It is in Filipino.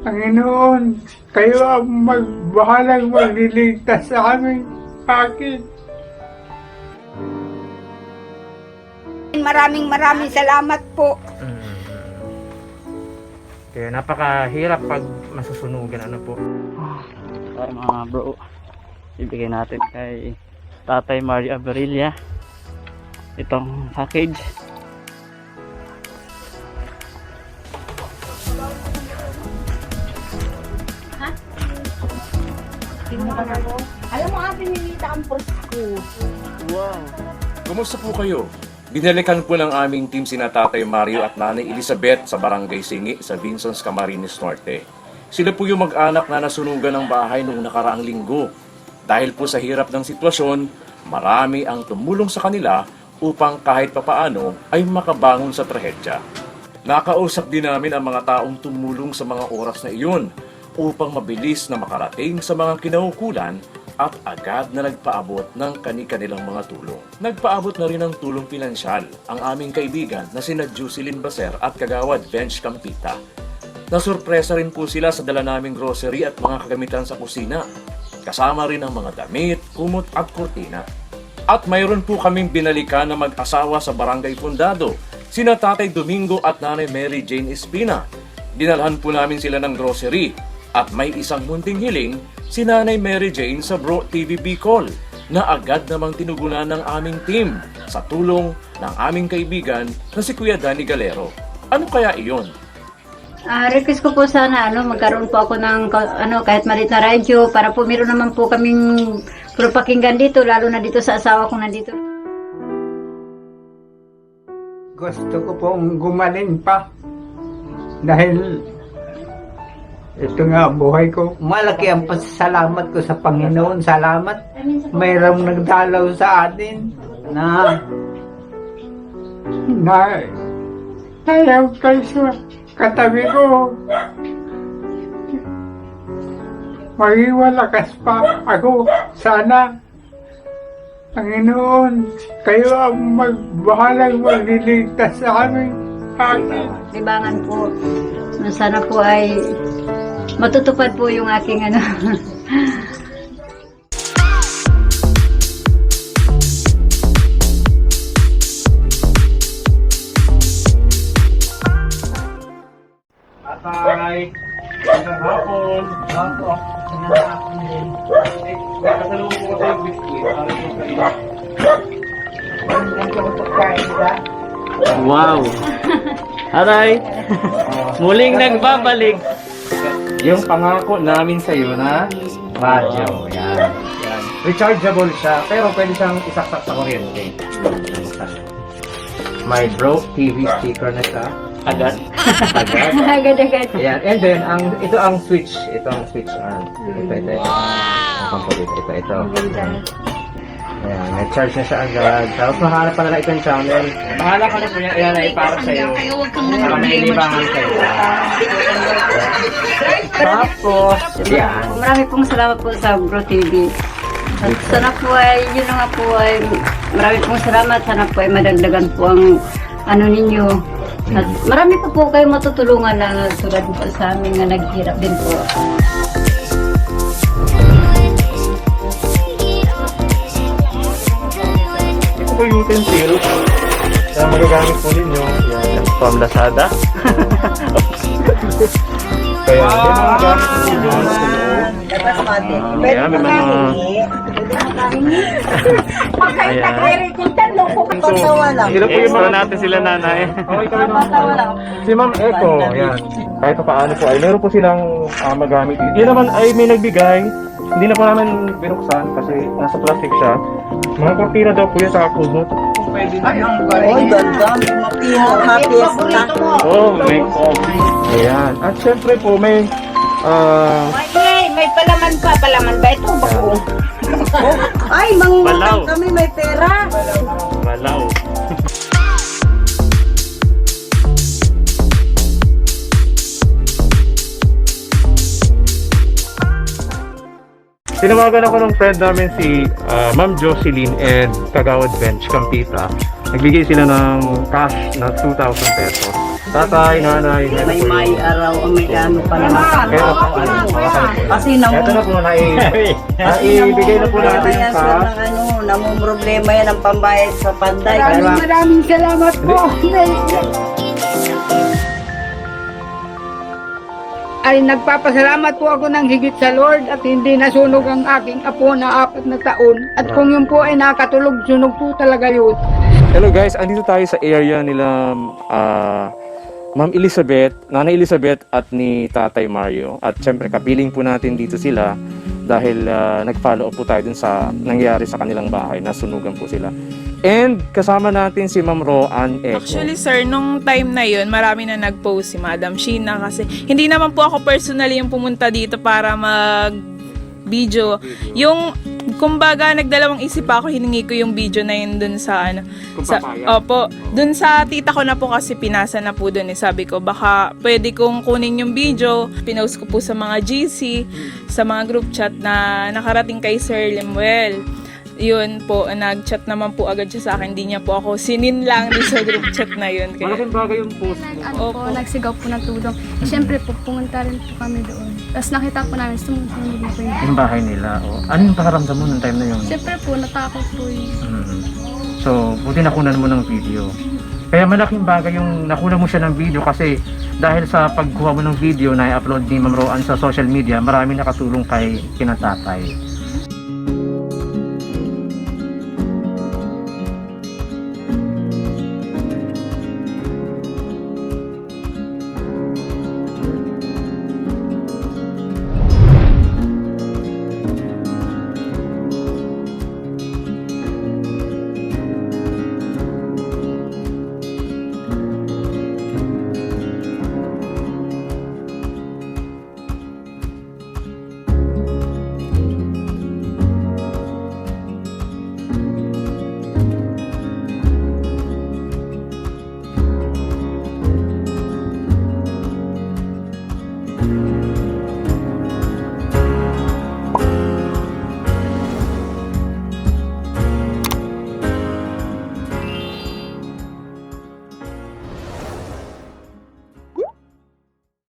Panginoon, kayo ang bahalang magliligtas sa aming akin. Maraming salamat po. Kaya napakahirap pag masusunugan, ano po. Para mga bro, ibigay natin kay Tatay Mario Abarilla itong package. Alam mo, pinilita ang ko. Wow! Kumusta po kayo? Binalikan po ng aming team sina Tatay Mario at Nanay Elizabeth sa Barangay Singi sa Vinsons, Camarines Norte. Sila po yung mag-anak na nasunugan ng bahay noong nakaraang linggo. Dahil po sa hirap ng sitwasyon, marami ang tumulong sa kanila upang kahit papaano ay makabangon sa trahedya. Nakausap din namin ang mga taong tumulong sa mga oras na iyon upang mabilis na makarating sa mga kinaukulan at agad na nagpaabot ng kani-kanilang mga tulong. Nagpaabot na rin ng tulong pinansyal ang aming kaibigan na sina Jocelyn Baser at Kagawad Bench Campita. Nasurpresa rin po sila sa dala naming grocery at mga kagamitan sa kusina, kasama rin ang mga damit, kumot at kurtina. At mayroon po kaming binalikan na mag-asawa sa Barangay Fundado, sina Tatay Domingo at Nanay Mary Jane Espina. Dinalhan po namin sila ng grocery at may isang munting hiling si Nanay Mary Jane sa Bro TV Bicol na agad namang tinugunan ng aming team sa tulong ng aming kaibigan na si Kuya Danny Galero. Ano kaya iyon? Request ko po sana magkaroon po ako ng kahit maliit na radyo para po meron naman po kaming pakinggan dito, lalo na dito sa asawa kong nandito. Gusto ko pong gumaling pa dahil ito nga buhay ko. Malaki ang pasasalamat ko sa Panginoon. Salamat. Mayroong nagdalaw sa atin na ayaw kayo sa katabi ko. Maghiwalakas pa ako. Sana, Panginoon, kayo ang bahalang magliligtas sa aming akin. Libangan po. Sana po ay matutupad po yung aking Tatay, magandang hapon. Nakasalubong ko sa yung biscuit. Wow! Aray! Muling nagbabalik! Yung pangako namin sa iyo na radyo. Yan. Yan. Rechargeable siya, pero pwede siyang isaksak sa kuryente. May Bro TV sticker na siya. Agad. Agad. agad-agad. Ayan. And then, ito ang switch. Ito ang switch arm. Ito. Ito. Ayan. May charge na siya agad. Tapos mahanap pa nila itong channel. Bahala ka na po yan. Ayan ay para sa'yo. Saka may libangan sa'yo. Tapos, yan. Marami pong salamat po sa Bro TV. At sana po ay, yun nga po ay, marami pong salamat. Sana po ay madagdagan po ang ninyo. At marami pa po kayo matutulungan na tulad po sa amin na naghirap din po. Ito po yung utensil. Kaya magagamit po ninyo. Yan. From Lazada. Kaya yan ang gamit po ninyo. Ayan, may mga... Ayan. Sila po yung Extra mga... natin sila, nanay. Okay, kami naman. Si Ma'am Echo, yan. Kahit pa paano po ay meron po silang magamit. Yan naman ay may nagbigay. Hindi na po namin binuksan kasi nasa plastic siya. Mga kortina daw po yan sa kumot. Oh, may coffee. Ayan. At syempre po may... May palaman pa. Palaman ba ito? Bako. Ay, Balaw. kami may pera. Balaw. Tinawagan ako ng friend namin si Ma'am Jocelyn and Kagawad Bench Campita. Nagbigay sila ng cash na 2,000 pesos. Tatay, nanay. May araw, may ano pa naman. Pero po, ano, Kasi ito na po, ibigay na po natin yung cash. namumroblema yan ang pambayad sa panday. Maraming salamat po. Ay nagpapasalamat po ako ng higit sa Lord at hindi nasunog ang aking apo na 4 na taon. At kung yun po ay nakatulog, sunog po talaga yun. Hello guys, andito tayo sa area nila Ma'am Elizabeth, Nanay Elizabeth at ni Tatay Mario. At syempre kapiling po natin dito sila dahil nag-follow up po tayo dun sa nangyari sa kanilang bahay, nasunugan po sila. And kasama natin si Ma'am Roan Eco. Actually, sir, nung time na yun, marami na nag-post si Madam Sheena kasi hindi naman po ako personally yung pumunta dito para mag-video. Yung, kumbaga, nagdalawang isip ako, hiningi ko yung video na yun dun sa, ano, opo, dun sa tita ko na po kasi pinasa na po dun. Sabi ko, baka pwede kong kunin yung video. Pinost ko po sa mga GC, sa mga group chat na nakarating kay Sir Lemuel. Yun po, nag-chat naman po agad siya sa akin. Hindi niya po ako sinin lang din sa group chat na yun. Kaya, Malaking bagay yung post mo. Ano po, nagsigaw po ng tulong. Siyempre po, pumunta rin po kami doon. Tapos nakita po namin, sumusunod na po yun. Yung bahay nila. Oh. Ano yung pakiramdam mo nung time na yun? Siyempre po, natakot po yun. So, buti nakunan mo ng video. Kaya malaking bagay yung nakunan mo siya ng video kasi dahil sa pagkuha mo ng video na i-upload ni Ma'am Roan sa social media, marami nakatulong kay kinatatay.